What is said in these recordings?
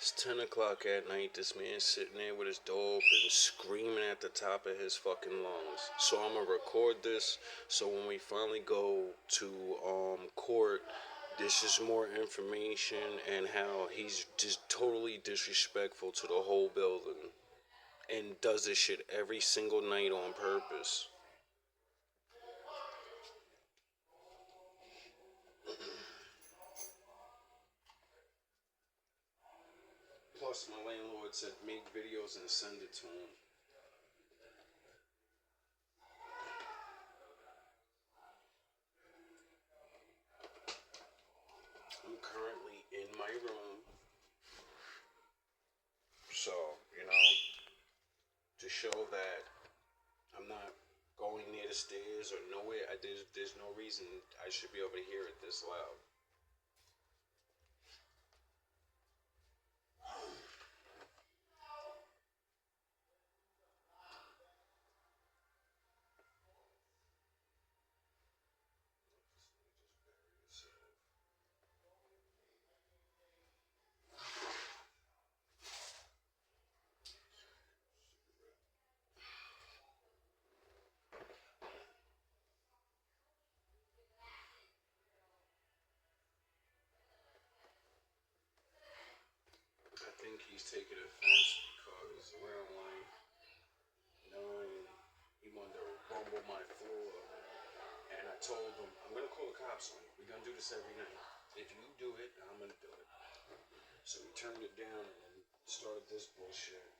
It's 10 o'clock at night. This man's sitting there with his door open, screaming at the top of his fucking lungs. So I'm gonna record this. So when we finally go to court, this is more information and how he's just totally disrespectful to the whole building and does this shit every single night on purpose. Plus, my landlord said make videos and send it to him. I'm currently in my room, so you know, to show that I'm not going near the stairs or nowhere. There's no reason I should be able to hear it this loud. I think he's taking offense because around like 9, he wanted to rumble my floor, and I told him I'm gonna call the cops on you. We're gonna do this every night. If you do it, I'm gonna do it. So he turned it down and started this bullshit.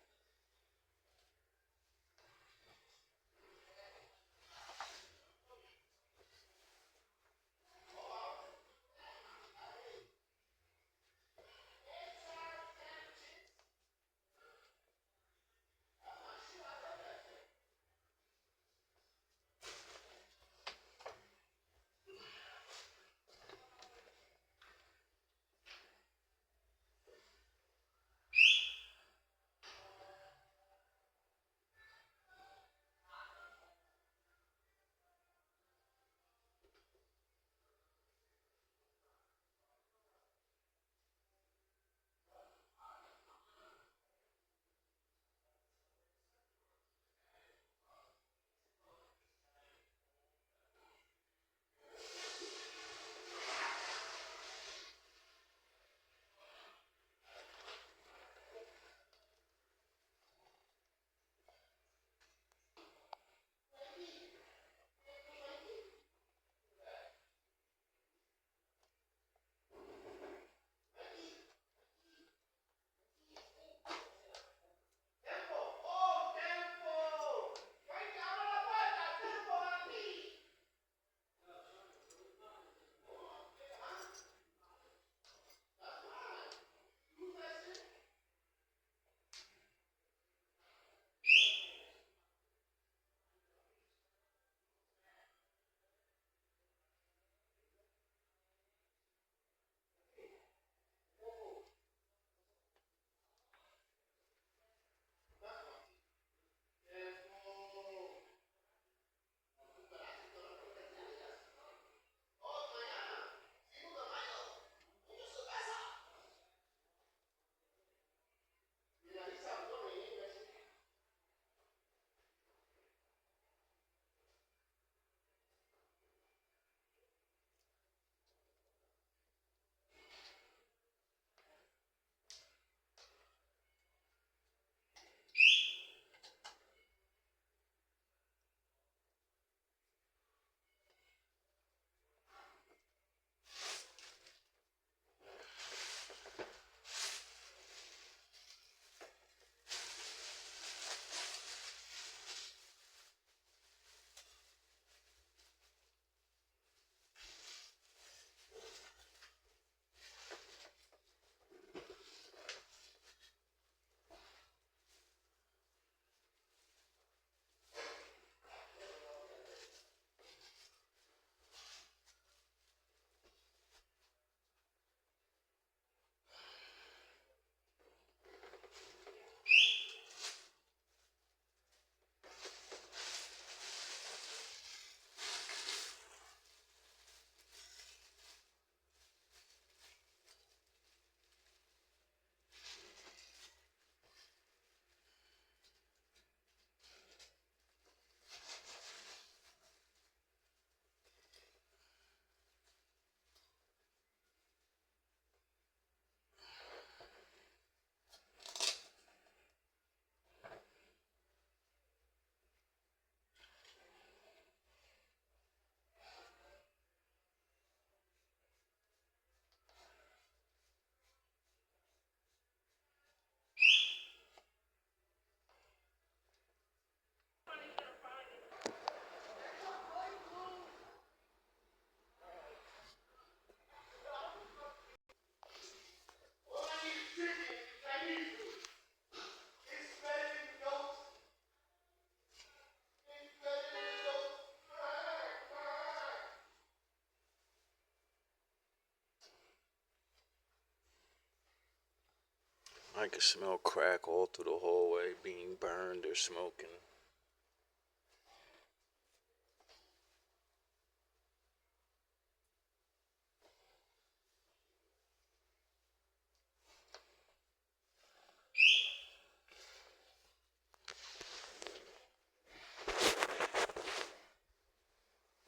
I can smell crack all through the hallway being burned or smoking.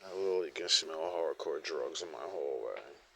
I literally can smell hardcore drugs in my hallway.